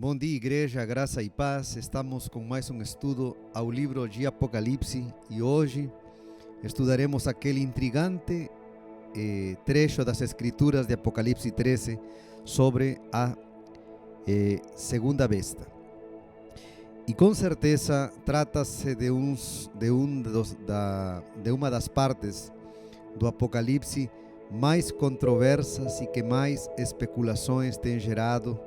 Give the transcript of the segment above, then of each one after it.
Bom dia, igreja, graça e paz. Estamos com mais um estudo ao livro de Apocalipse e hoje estudaremos aquele intrigante trecho das escrituras de Apocalipse 13 sobre a segunda besta. E com certeza trata-se de uma das partes do Apocalipse mais controversas e que mais especulações tem gerado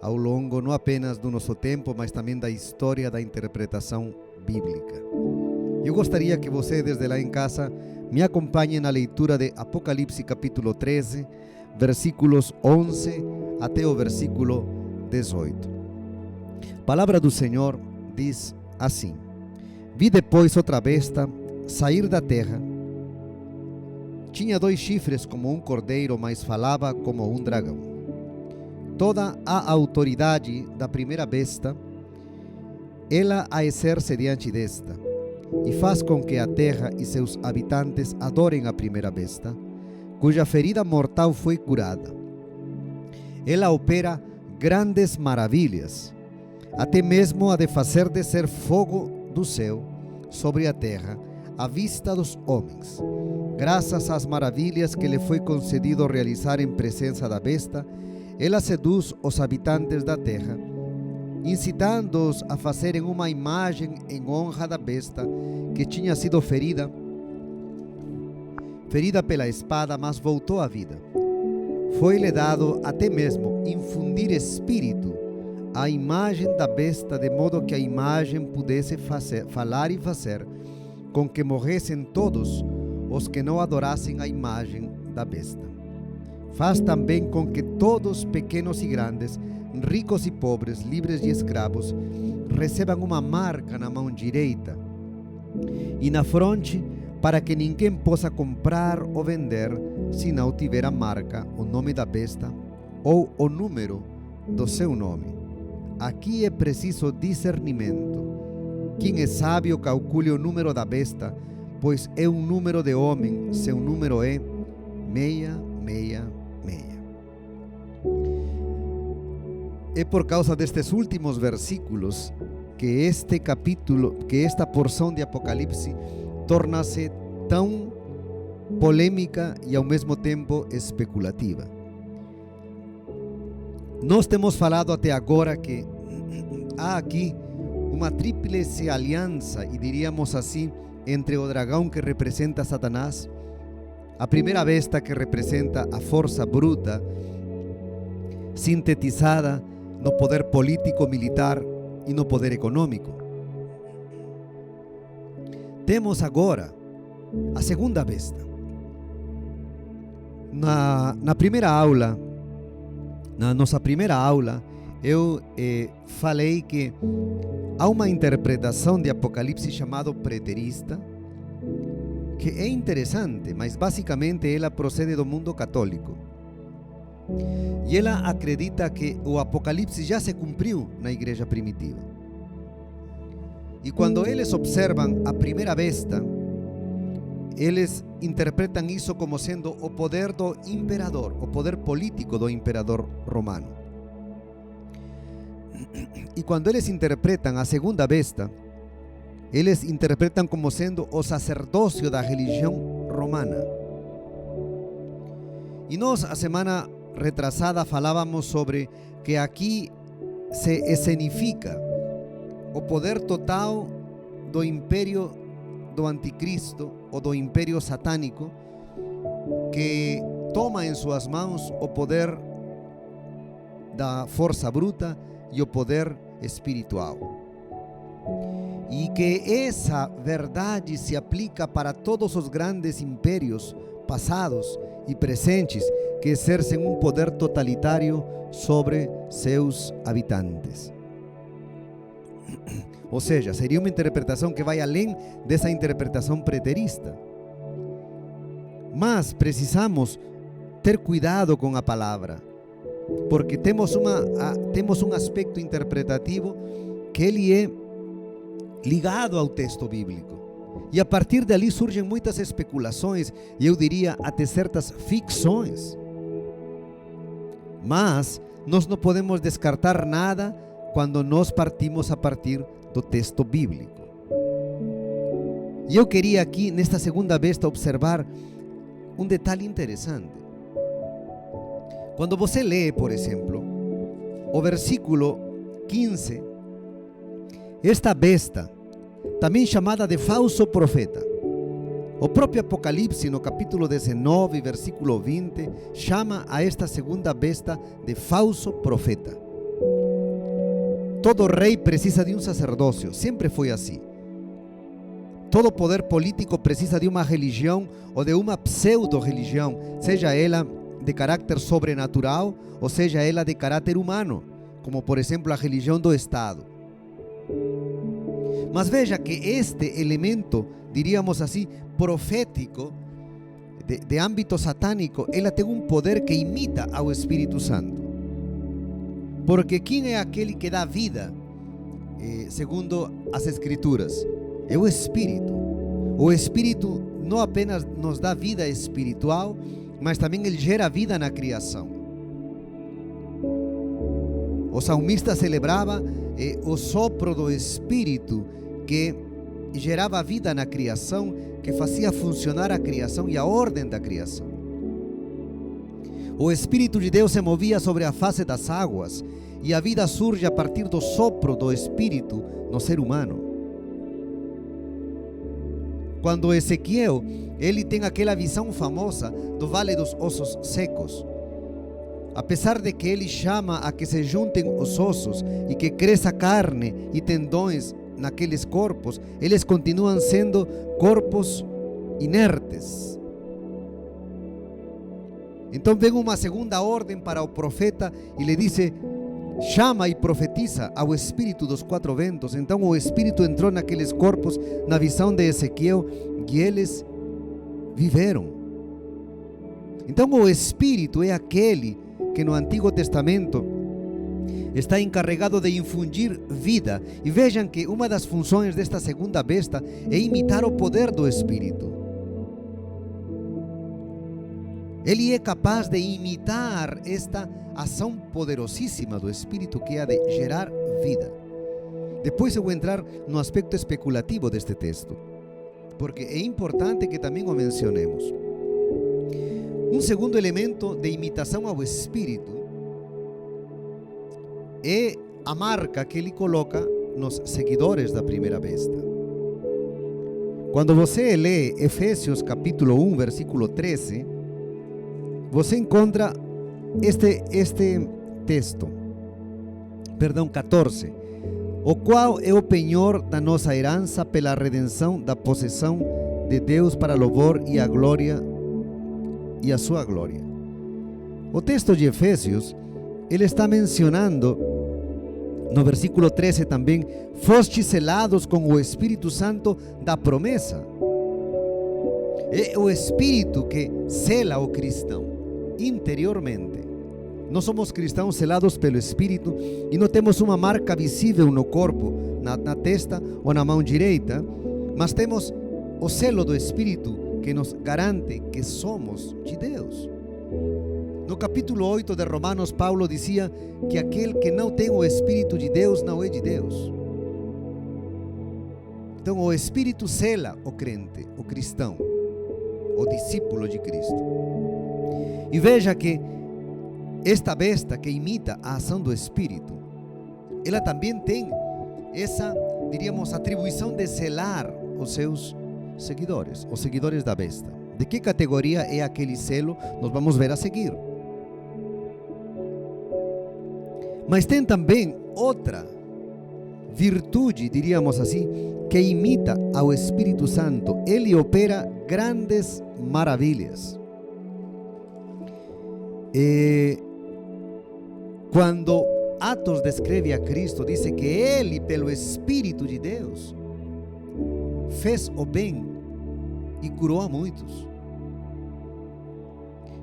ao longo não apenas do nosso tempo, mas também da história da interpretação bíblica. Eu gostaria que você, desde lá em casa, me acompanhe na leitura de Apocalipse capítulo 13, versículos 11 até o versículo 18. A palavra do Senhor diz assim: Vi depois outra besta sair da terra. Tinha 2 chifres como um cordeiro, mas falava como um dragão. Toda a autoridade da primeira besta, ela a exerce diante desta, e faz com que a terra e seus habitantes adorem a primeira besta, cuja ferida mortal foi curada. Ela opera grandes maravilhas, até mesmo a de fazer descer fogo do céu sobre a terra, à vista dos homens. Graças às maravilhas que lhe foi concedido realizar em presença da besta, ela seduz os habitantes da terra, incitando-os a fazerem uma imagem em honra da besta que tinha sido ferida pela espada, mas voltou à vida. Foi-lhe dado até mesmo infundir espírito à imagem da besta, de modo que a imagem pudesse falar e fazer com que morressem todos os que não adorassem a imagem da besta. Faz também com que todos, pequenos e grandes, ricos e pobres, livres e escravos, recebam uma marca na mão direita e na fronte, para que ninguém possa comprar ou vender se não tiver a marca, o nome da besta ou o número do seu nome. Aqui é preciso discernimento. Quem é sábio calcule o número da besta, pois é um número de homem, seu número é 666. É por causa destes últimos versículos que esta porção de Apocalipse torna-se tão polêmica e ao mesmo tempo especulativa. Nós temos falado até agora que há aqui uma tríplice aliança, e diríamos assim, entre o dragão que representa Satanás, a primeira besta que representa a força bruta sintetizada no poder político, militar e no poder econômico. Temos agora a segunda besta. Na nossa primeira aula, eu falei que há uma interpretação de Apocalipse chamada preterista, que é interessante, mas basicamente ela procede do mundo católico. E ela acredita que o Apocalipse já se cumpriu na igreja primitiva. E quando eles observam a primeira besta, eles interpretam isso como sendo o poder do imperador, o poder político do imperador romano. E quando eles interpretam a segunda besta, eles interpretam como sendo o sacerdócio da religião romana. E nós, a semana retrasada, falávamos sobre que aqui se escenifica o poder total do império do anticristo ou do império satânico, que toma em suas mãos o poder da força bruta e o poder espiritual. E que essa verdade se aplica para todos os grandes impérios passados e presentes que exercem um poder totalitário sobre seus habitantes. Ou seja, seria uma interpretação que vai além dessa interpretação preterista. Mas precisamos ter cuidado com a palavra, porque temos um aspecto interpretativo que ele é ligado ao texto bíblico. E a partir dali surgem muitas especulações, e eu diria até certas ficções. Mas nós não podemos descartar nada quando nós partimos a partir do texto bíblico. E eu queria aqui, nesta segunda besta, observar um detalhe interessante. Quando você lê, por exemplo, o versículo 15, esta besta, também chamada de falso profeta, o próprio Apocalipse, no capítulo 19, versículo 20, chama a esta segunda besta de falso profeta. Todo rei precisa de um sacerdócio, sempre foi assim. Todo poder político precisa de uma religião ou de uma pseudo-religião, seja ela de caráter sobrenatural ou seja ela de caráter humano, como por exemplo a religião do Estado. Mas veja que este elemento, diríamos assim, profético, de âmbito satânico, ela tem um poder que imita ao Espírito Santo. Porque quem é aquele que dá vida, segundo as Escrituras? É o Espírito. O Espírito não apenas nos dá vida espiritual, mas também ele gera vida na criação. O salmista celebrava o sopro do Espírito que gerava vida na criação, que fazia funcionar a criação e a ordem da criação. O Espírito de Deus se movia sobre a face das águas e a vida surge a partir do sopro do Espírito no ser humano. Quando Ezequiel, ele tem aquela visão famosa do Vale dos Ossos Secos, apesar de que ele chama a que se juntem os ossos e que cresça carne e tendões naqueles corpos, eles continuam sendo corpos inertes. Então vem uma segunda ordem para o profeta e lhe diz: chama e profetiza ao Espírito dos quatro ventos. Então o Espírito entrou naqueles corpos na visão de Ezequiel e eles viveram. Então o Espírito é aquele que no Antigo Testamento está encarregado de infundir vida. E vejam que uma das funções desta segunda besta é imitar o poder do Espírito. Ele é capaz de imitar esta ação poderosíssima do Espírito, que é a de gerar vida. Depois eu vou entrar no aspecto especulativo deste texto, porque é importante que também o mencionemos. Um segundo elemento de imitação ao Espírito é a marca que ele coloca nos seguidores da primeira besta. Quando você lê Efésios capítulo 1, versículo 13, você encontra este texto, 14, o qual é o penhor da nossa herança pela redenção da possessão de Deus para louvor e a glória e a sua glória. O texto de Efésios, ele está mencionando no versículo 13 também: fostes selados com o Espírito Santo da promessa. É o Espírito que sela o cristão interiormente. Nós somos cristãos selados pelo Espírito e não temos uma marca visível no corpo, na testa ou na mão direita, mas temos o selo do Espírito que nos garante que somos de Deus. No capítulo 8 de Romanos, Paulo dizia que aquele que não tem o Espírito de Deus não é de Deus. Então o Espírito sela o crente, o cristão, o discípulo de Cristo. E veja que esta besta que imita a ação do Espírito, ela também tem essa, diríamos, atribuição de selar os seus seguidores, os seguidores da besta. De que categoria é aquele selo? Nós vamos ver a seguir. Mas tem também outra virtude, diríamos assim, que imita ao Espírito Santo. Ele opera grandes maravilhas. Quando Atos descreve a Cristo, diz que ele, pelo Espírito de Deus, fez o bem e curou a muitos.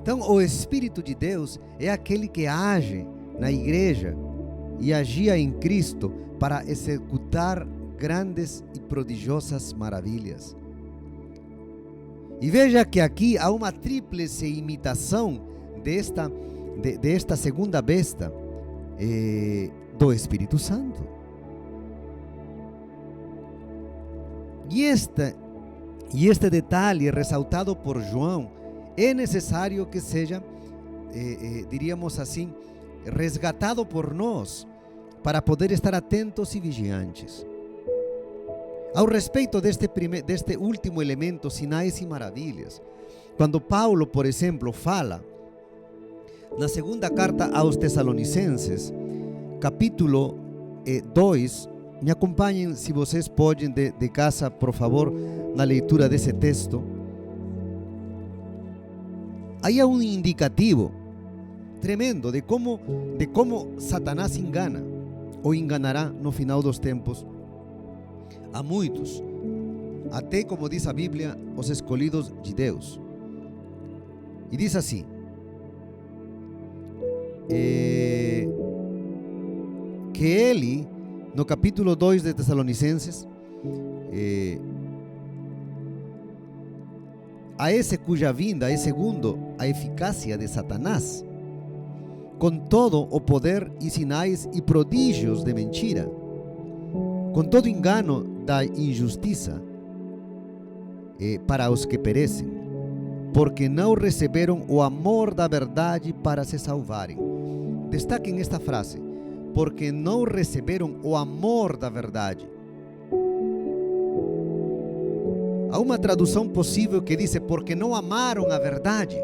Então o Espírito de Deus é aquele que age na igreja e agia em Cristo para executar grandes e prodigiosas maravilhas. E veja que aqui há uma tríplice imitação desta segunda besta, do Espírito Santo. E este detalhe ressaltado por João é necessário que seja, diríamos assim, resgatado por nós, para poder estar atentos e vigilantes. Ao respeito deste último elemento, sinais e maravilhas, quando Paulo, por exemplo, fala na segunda carta aos Tessalonicenses, capítulo 2, me acompanhem, se vocês podem, de casa, por favor, na leitura desse texto. Aí há um indicativo tremendo de como Satanás engana, ou enganará no final dos tempos, a muitos, até, como diz a Bíblia, os escolhidos de Deus. E diz assim, que ele, no capítulo 2 de Tessalonicenses, a esse cuja vinda é segundo a eficácia de Satanás, com todo o poder e sinais e prodígios de mentira, com todo engano da injustiça, para os que perecem, porque não receberam o amor da verdade para se salvarem. Destaquem esta frase: porque não receberam o amor da verdade. Há uma tradução possível que diz: porque não amaram a verdade.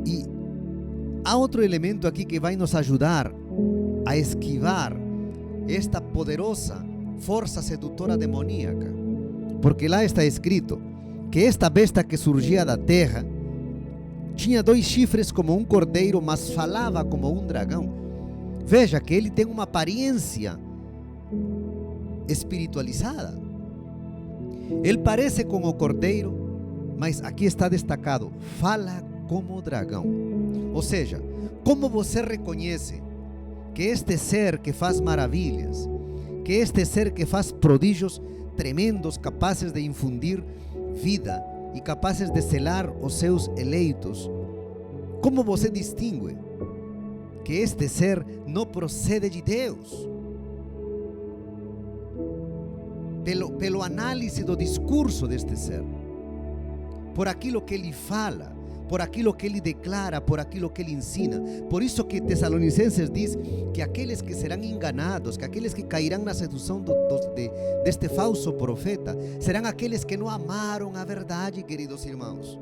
E há outro elemento aqui que vai nos ajudar a esquivar esta poderosa força sedutora demoníaca, porque lá está escrito que esta besta que surgia da terra tinha 2 chifres como um cordeiro, mas falava como um dragão. Veja que ele tem uma aparência espiritualizada. Ele parece com o cordeiro, mas aqui está destacado: fala como o dragão. Ou seja, como você reconhece que este ser que faz maravilhas, que este ser que faz prodígios tremendos, capazes de infundir vida e capazes de selar os seus eleitos, como você distingue que este ser não procede de Deus? Pelo análise do discurso deste ser, por aquilo que ele fala, por aquilo que ele declara, por aquilo que ele ensina. Por isso que Tessalonicenses diz que aqueles que serão enganados, que aqueles que cairão na sedução deste falso profeta, serão aqueles que não amaram a verdade, queridos irmãos.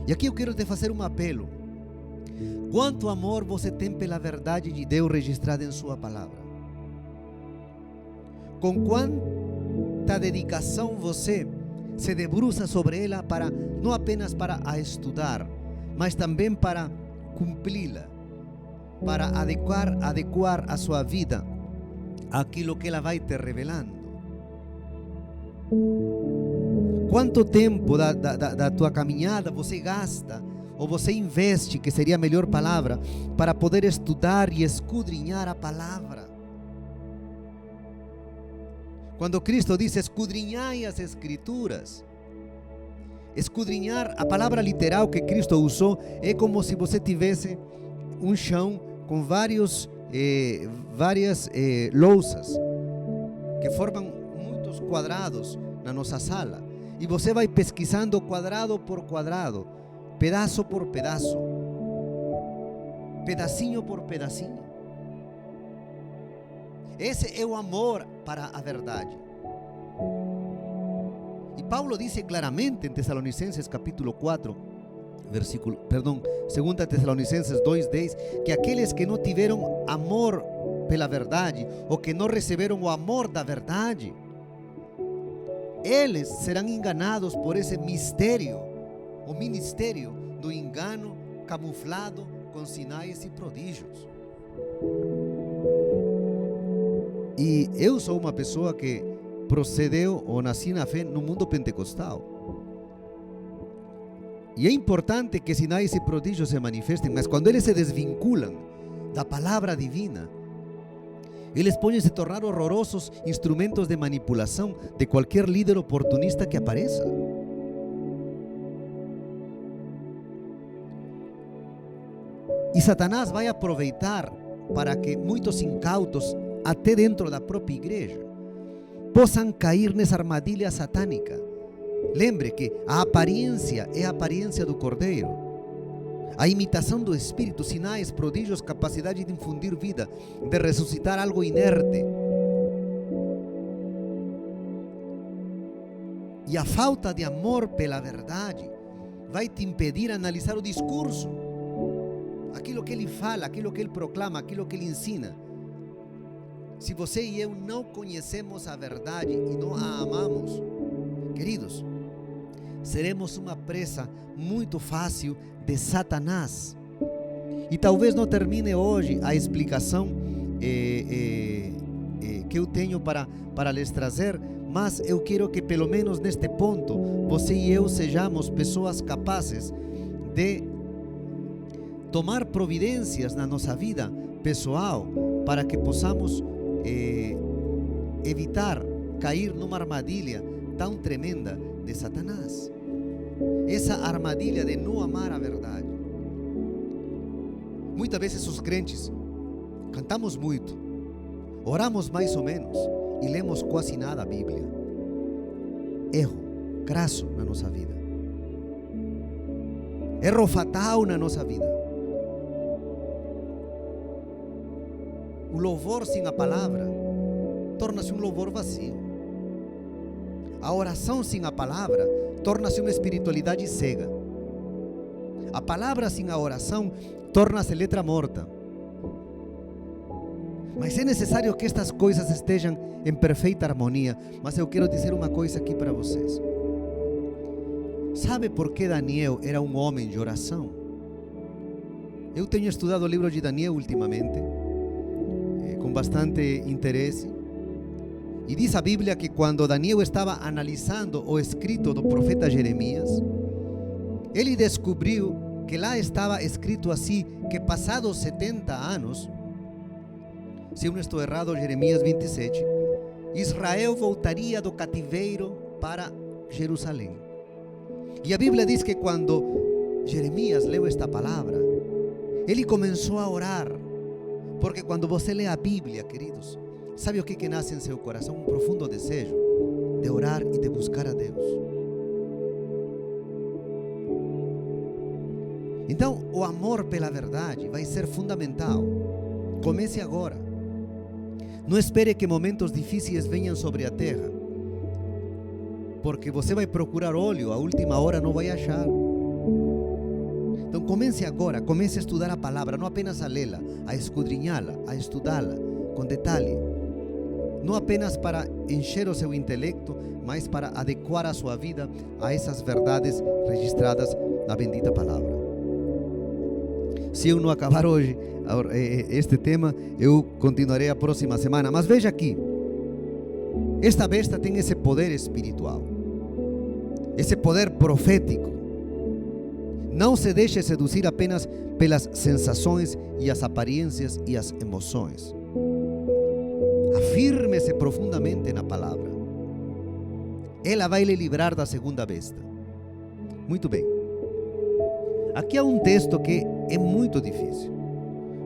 E aqui eu quero te fazer um apelo: quanto amor você tem pela verdade de Deus registrada em sua palavra? Com quanta dedicação você se debruça sobre ela, para não apenas para a estudar, mas também para cumpri-la, para adequar a sua vida àquilo que ela vai te revelando. Quanto tempo da tua caminhada você gasta, ou você investe, que seria a melhor palavra, para poder estudar e escudrinhar a palavra? Quando Cristo diz: escudrinhai as Escrituras, escudrinhar, a palavra literal que Cristo usou, é como se você tivesse um chão com várias louças que formam muitos quadrados na nossa sala, e você vai pesquisando quadrado por quadrado, pedaço por pedaço, pedacinho por pedacinho. Esse é o amor para a verdade. E Paulo diz claramente em Tessalonicenses capítulo 4, 2 Tessalonicenses 2:10, que aqueles que não tiveram amor pela verdade, ou que não receberam o amor da verdade, eles serão enganados por esse mistério, o ministério do engano camuflado com sinais e prodígios. E eu sou uma pessoa que procedeu ou nasci na fé no mundo pentecostal. E é importante que sinais e prodígios se manifestem, mas quando eles se desvinculam da palavra divina, eles podem se tornar horrorosos instrumentos de manipulação de qualquer líder oportunista que apareça. E Satanás vai aproveitar para que muitos incautos, até dentro da própria igreja, possam cair nessa armadilha satânica. Lembre que a aparência é a aparência do Cordeiro. A imitação do Espírito, sinais, prodígios, capacidade de infundir vida, de ressuscitar algo inerte. E a falta de amor pela verdade vai te impedir analisar o discurso, aquilo que ele fala, aquilo que ele proclama, aquilo que ele ensina. Se você e eu não conhecemos a verdade e não a amamos, queridos, seremos uma presa muito fácil de Satanás. E talvez não termine hoje a explicação que eu tenho para lhes trazer, mas eu quero que pelo menos neste ponto você e eu sejamos pessoas capazes de tomar providências na nossa vida pessoal para que possamos evitar cair numa armadilha tão tremenda de Satanás. Essa armadilha de não amar a verdade. Muitas vezes os crentes cantamos muito, oramos mais ou menos e lemos quase nada a Bíblia. Erro crasso na nossa vida. Erro fatal na nossa vida. O louvor sem a palavra torna-se um louvor vazio. A oração sem a palavra torna-se uma espiritualidade cega. A palavra sem a oração torna-se letra morta. Mas é necessário que estas coisas estejam em perfeita harmonia. Mas eu quero dizer uma coisa aqui para vocês. Sabe por que Daniel era um homem de oração? Eu tenho estudado o livro de Daniel ultimamente, com bastante interesse. E diz a Bíblia que quando Daniel estava analisando o escrito do profeta Jeremias, ele descobriu que lá estava escrito assim, que passados 70 anos, se eu não estou errado, Jeremias 27, Israel voltaria do cativeiro para Jerusalém. E a Bíblia diz que quando Jeremias leu esta palavra, ele começou a orar, porque quando você lê a Bíblia, queridos, sabe o que nasce em seu coração? Um profundo desejo de orar e de buscar a Deus. Então, o amor pela verdade vai ser fundamental. Comece agora. Não espere que momentos difíceis venham sobre a terra, porque você vai procurar óleo, a última hora não vai achar. Então comece agora, comece a estudar a palavra, não apenas a lê-la, a escudrinhá-la, a estudá-la com detalhe. Não apenas para encher o seu intelecto, mas para adequar a sua vida a essas verdades registradas na bendita palavra. Se eu não acabar hoje este tema, eu continuarei a próxima semana. Mas veja aqui, esta besta tem esse poder espiritual, esse poder profético. Não se deixe seduzir apenas pelas sensações e as aparências e as emoções. Afirme-se profundamente na palavra. Ela vai lhe livrar da segunda besta. Muito bem. Aqui há um texto que é muito difícil,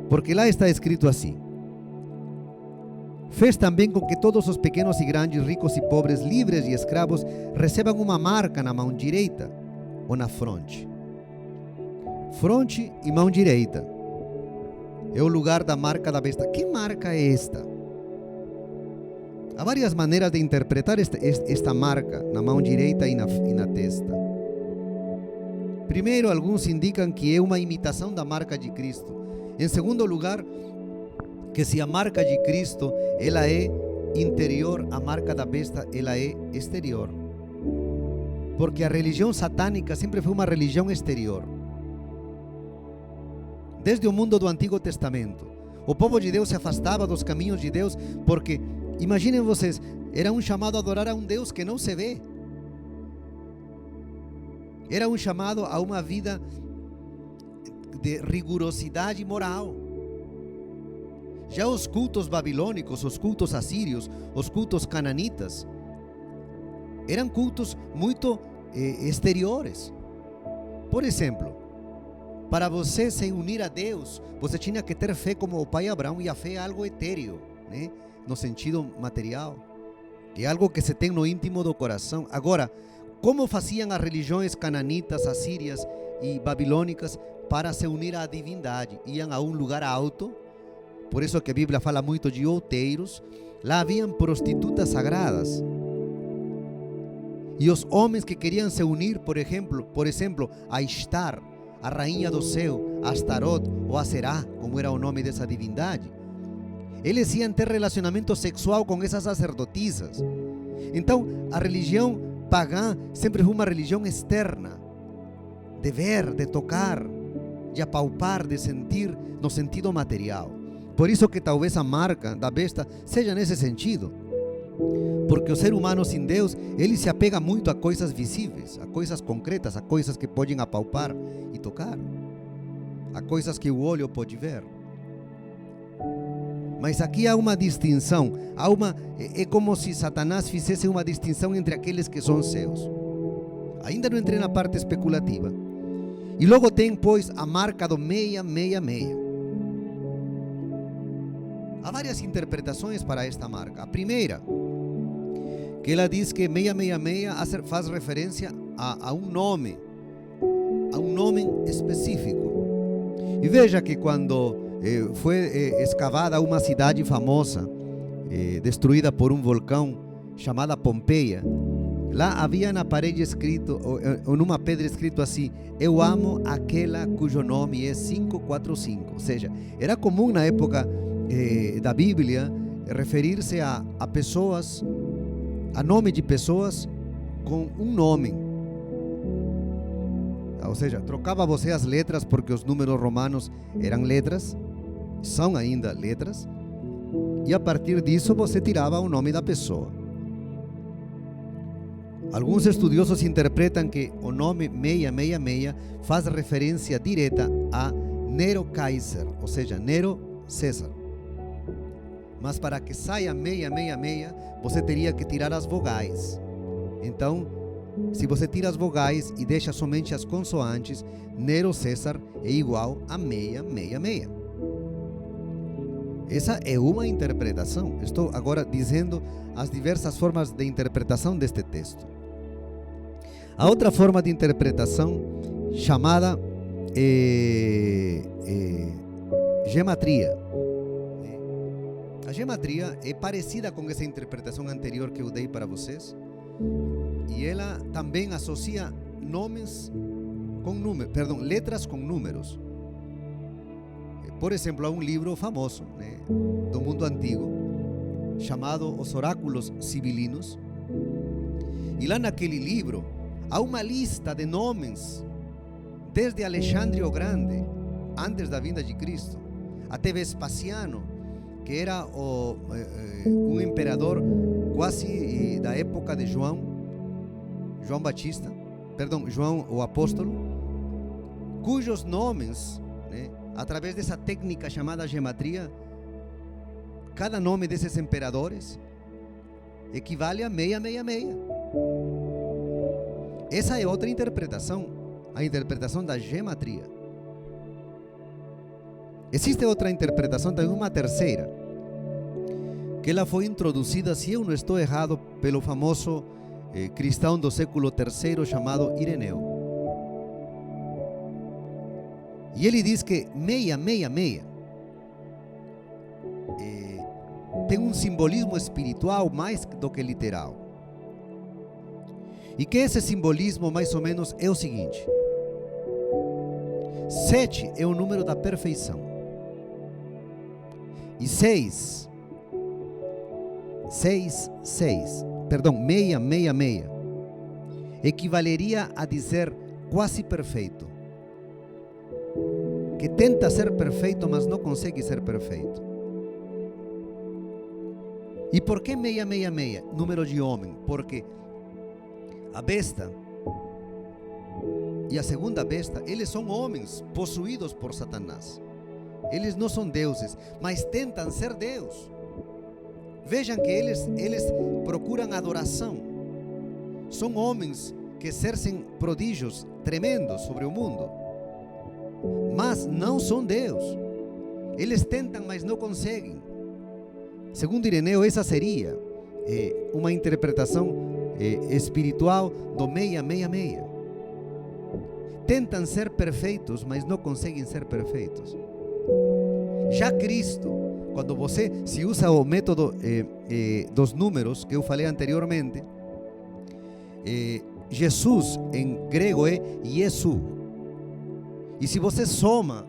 porque lá está escrito assim: fez também com que todos os pequenos e grandes, ricos e pobres, livres e escravos, recebam uma marca na mão direita ou na fronte. Fronte e mão direita é o lugar da marca da besta. Que marca é esta? Há várias maneiras de interpretar esta marca na mão direita e na testa. Primeiro, alguns indicam que é uma imitação da marca de Cristo. Em segundo lugar, que se a marca de Cristo ela é interior, a marca da besta ela é exterior. Porque a religião satânica sempre foi uma religião exterior. Desde o mundo do Antigo Testamento, o povo de Deus se afastava dos caminhos de Deus, porque, imaginem vocês, era um chamado a adorar a um Deus que não se vê. Era um chamado a uma vida de rigorosidade moral. Já os cultos babilônicos, os cultos assírios, os cultos cananitas, eram cultos muito exteriores. Por exemplo, Para você se unir a Deus, você tinha que ter fé como o pai Abraão, e a fé é algo etéreo, né? No sentido material. É algo que se tem no íntimo do coração. Agora, como faziam as religiões cananitas, assírias e babilônicas para se unir à divindade? Iam a um lugar alto, por isso que a Bíblia fala muito de outeiros. Lá haviam prostitutas sagradas. E os homens que queriam se unir, por exemplo, a Ishtar, a rainha do céu, a Astarot ou a Será, como era o nome dessa divindade, eles iam ter relacionamento sexual com essas sacerdotisas. Então, a religião pagã sempre foi uma religião externa, de ver, de tocar, de apalpar, de sentir, no sentido material. Por isso que talvez a marca da besta seja nesse sentido. Porque o ser humano sem Deus, ele se apega muito a coisas visíveis, a coisas concretas, a coisas que podem apalpar e tocar, a coisas que o olho pode ver. Mas aqui há uma distinção, é como se Satanás fizesse uma distinção entre aqueles que são seus. Ainda não entrei na parte especulativa. E logo tem, pois, a marca do 666. Há várias interpretações para esta marca. A primeira, que ela diz que 666 faz referência a um nome específico. E veja que quando foi escavada uma cidade famosa, destruída por um vulcão, chamada Pompeia, lá havia na parede escrito, ou numa pedra escrito assim: eu amo aquela cujo nome é 545. Ou seja, era comum na época da Bíblia referir-se a pessoas, a nome de pessoas com um nome. Ou seja, trocava você as letras, porque os números romanos eram letras, são ainda letras, e a partir disso você tirava o nome da pessoa. Alguns estudiosos interpretam que o nome 666 faz referência direta a Nero Kaiser, ou seja, Nero César. Mas para que saia 666, você teria que tirar as vogais. Então, se você tira as vogais e deixa somente as consoantes, Nero César é igual a 666. Essa é uma interpretação. Estou agora dizendo as diversas formas de interpretação deste texto. A outra forma de interpretação, chamada gematria. A gematria é parecida com essa interpretação anterior que eu dei para vocês, e ela também associa letras com números. Por exemplo, há um livro famoso, né, do mundo antigo, chamado Os Oráculos Sibilinos, e lá naquele livro há uma lista de nomes, desde Alexandre o Grande, antes da vinda de Cristo, até Vespasiano, que era um imperador quase da época de João o Apóstolo, cujos nomes, né, através dessa técnica chamada gematria, cada nome desses imperadores equivale a 666. Essa é outra interpretação, a interpretação da gematria. Existe outra interpretação, também uma terceira, que ela foi introduzida, se eu não estou errado, pelo famoso cristão do século III chamado Ireneu. E ele diz que 666 tem um simbolismo espiritual mais do que literal. E que esse simbolismo mais ou menos é o seguinte: 7 é o número da perfeição, e 666 equivaleria a dizer quase perfeito, que tenta ser perfeito, mas não consegue ser perfeito. E por que 666? Número de homem, porque a besta e a segunda besta, eles são homens possuídos por Satanás. Eles não são deuses, mas tentam ser Deus. Vejam que eles procuram adoração. São homens que exercem prodígios tremendos sobre o mundo, mas não são Deus. Eles tentam, mas não conseguem. Segundo Ireneu, essa seria uma interpretação espiritual do 666. Tentam ser perfeitos, mas não conseguem ser perfeitos. Já Cristo, quando você se usa o método dos números que eu falei anteriormente, Jesus em grego é Jesu. E se você soma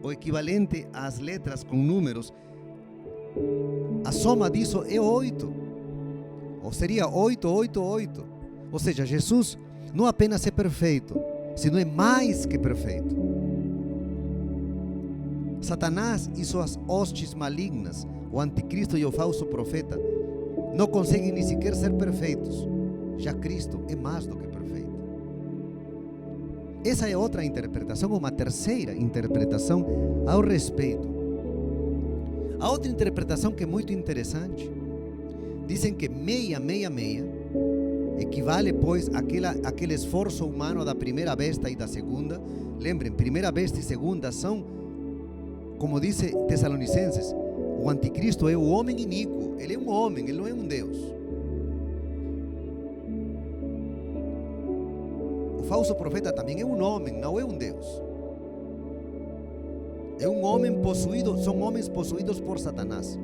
o equivalente às letras com números, a soma disso é 8. Ou seria 888. Ou seja, Jesus não apenas é perfeito, senão é mais que perfeito. Satanás e suas hostes malignas, o anticristo e o falso profeta, não conseguem nem sequer ser perfeitos. Já Cristo é mais do que perfeito. Essa é outra interpretação, uma terceira interpretação ao respeito. A outra interpretação que é muito interessante, dizem que 666 equivale, pois, àquele esforço humano da primeira besta e da segunda. Lembrem, primeira besta e segunda são, como diz Tessalonicenses, o anticristo é o homem iníquo. Ele é um homem, ele não é um Deus. O falso profeta também é um homem, não é um Deus. É um homem possuído, são homens possuídos por Satanás.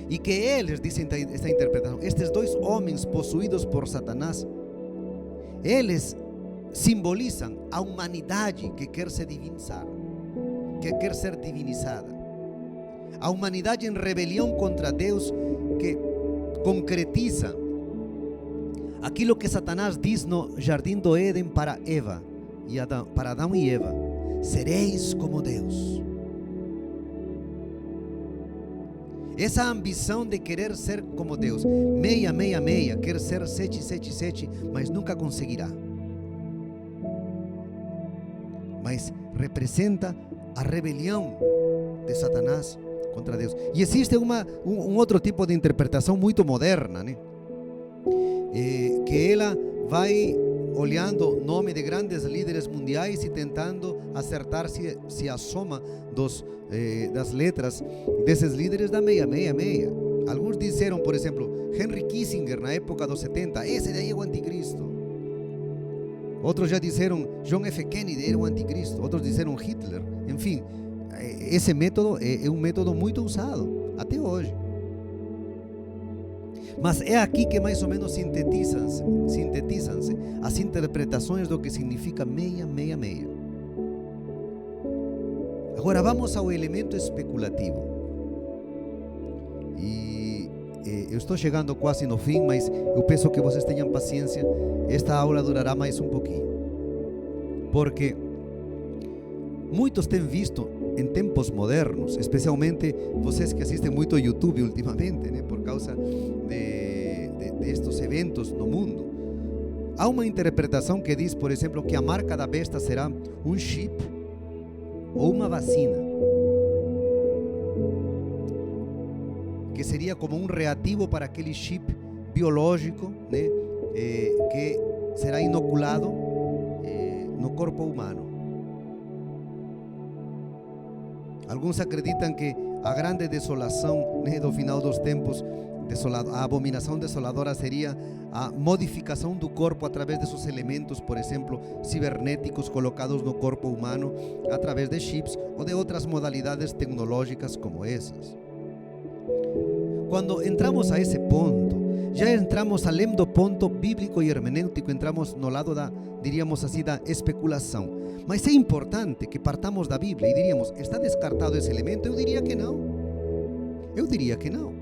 E que eles, dizem esta interpretação, estes dois homens possuídos por Satanás, eles simbolizam a humanidade que quer se divinizar, que quer ser divinizada. A humanidade em rebelião contra Deus, que concretiza aquilo que Satanás diz no Jardim do Éden para Eva e Adão, para Adão e Eva: sereis como Deus. Essa ambição de querer ser como Deus, 666, quer ser 777, mas nunca conseguirá. Mas representa a rebelião de Satanás contra Deus. E existe um outro tipo de interpretação muito moderna, né? Que ela vai olhando o nome de grandes líderes mundiais e tentando acertar se a soma das letras desses líderes dá 666. Alguns disseram, por exemplo, Henry Kissinger na época dos 70, esse daí é o anticristo. Outros já disseram John F. Kennedy era o anticristo. Outros disseram Hitler. Enfim, esse método é um método muito usado até hoje. Mas é aqui que mais ou menos sintetizam-se as interpretações do que significa 666. Agora vamos ao elemento especulativo. E eu estou chegando quase no fim, mas eu peço que vocês tenham paciência. Esta aula durará mais um pouquinho. Porque muitos têm visto em tempos modernos, especialmente vocês que assistem muito ao YouTube ultimamente, né, por causa destes eventos no mundo, há uma interpretação que diz, por exemplo, que a marca da besta será um chip ou uma vacina, que seria como um reativo para aquele chip biológico, né, que será inoculado no corpo humano. Alguns acreditam que a grande desolação, né, do final dos tempos, a abominação desoladora seria a modificação do corpo através de seus elementos, por exemplo, cibernéticos colocados no corpo humano através de chips ou de outras modalidades tecnológicas como essas. Quando entramos a esse ponto, já entramos além do ponto bíblico e hermenêutico, entramos no lado diríamos assim, da especulação. Mas é importante que partamos da Bíblia e diríamos, está descartado esse elemento? Eu diria que não. Eu diria que não.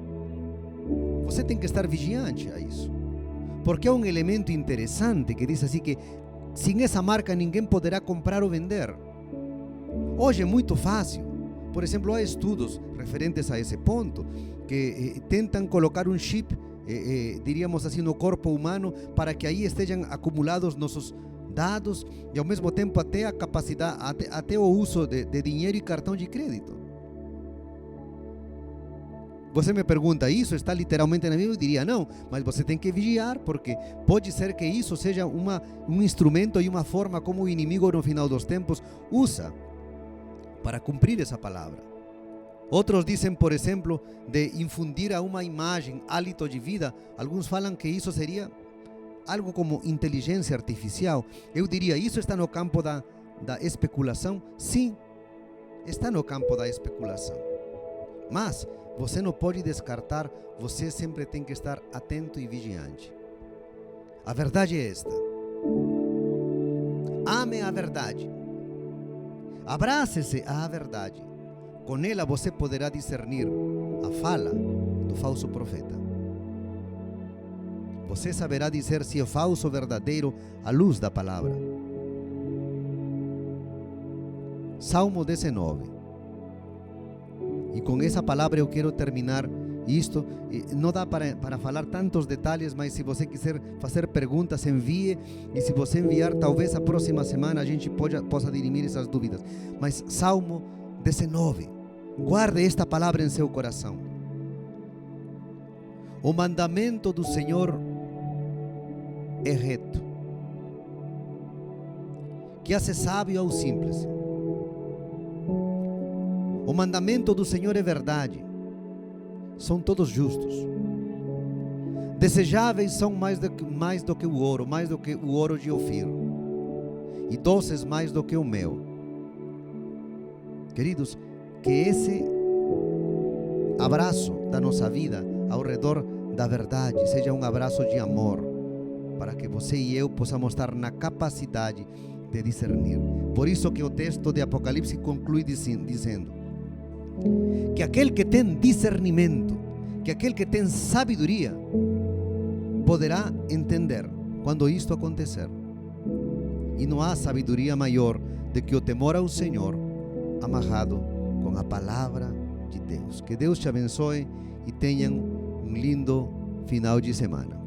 Você tem que estar vigiante a isso. Porque é um elemento interessante que diz assim que sem essa marca ninguém poderá comprar ou vender. Hoje é muito fácil. Por exemplo, há estudos referentes a esse ponto que tentam colocar um chip, diríamos assim, no corpo humano para que aí estejam acumulados nossos dados e ao mesmo tempo até a capacidade, até o uso de dinheiro e cartão de crédito. Você me pergunta, isso está literalmente na Bíblia? Eu diria não, mas você tem que vigiar, porque pode ser que isso seja um instrumento e uma forma como o inimigo no final dos tempos usa para cumprir essa palavra. Outros dizem, por exemplo, de infundir a uma imagem hálito de vida. Alguns falam que isso seria algo como inteligência artificial. Eu diria, isso está no campo da especulação? Sim, está no campo da especulação. Mas você não pode descartar, você sempre tem que estar atento e vigiante. A verdade é esta. Ame a verdade. Abrace-se à verdade. Com ela você poderá discernir a fala do falso profeta. Você saberá dizer se é falso ou verdadeiro à luz da palavra. Salmo 19. E com essa palavra eu quero terminar isto. Não dá para falar tantos detalhes, mas se você quiser fazer perguntas, envie. E se você enviar, talvez a próxima semana a gente possa dirimir essas dúvidas. Mas Salmo 19. Guarde esta palavra em seu coração. O mandamento do Senhor é reto, que hace sábio ao simples. O mandamento do Senhor é verdade, são todos justos. Desejáveis são mais do que o ouro, mais do que o ouro de Ofir, e doces mais do que o mel. Queridos, que esse abraço da nossa vida ao redor da verdade seja um abraço de amor, para que você e eu possamos estar na capacidade de discernir. Por isso que o texto de Apocalipse conclui dizendo que aquele que tem discernimento, que aquele que tem sabedoria, poderá entender quando isto acontecer. E não há sabedoria maior do que o temor ao Senhor, amarrado com a palavra de Deus. Que Deus te abençoe e tenham um lindo final de semana.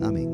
Amém.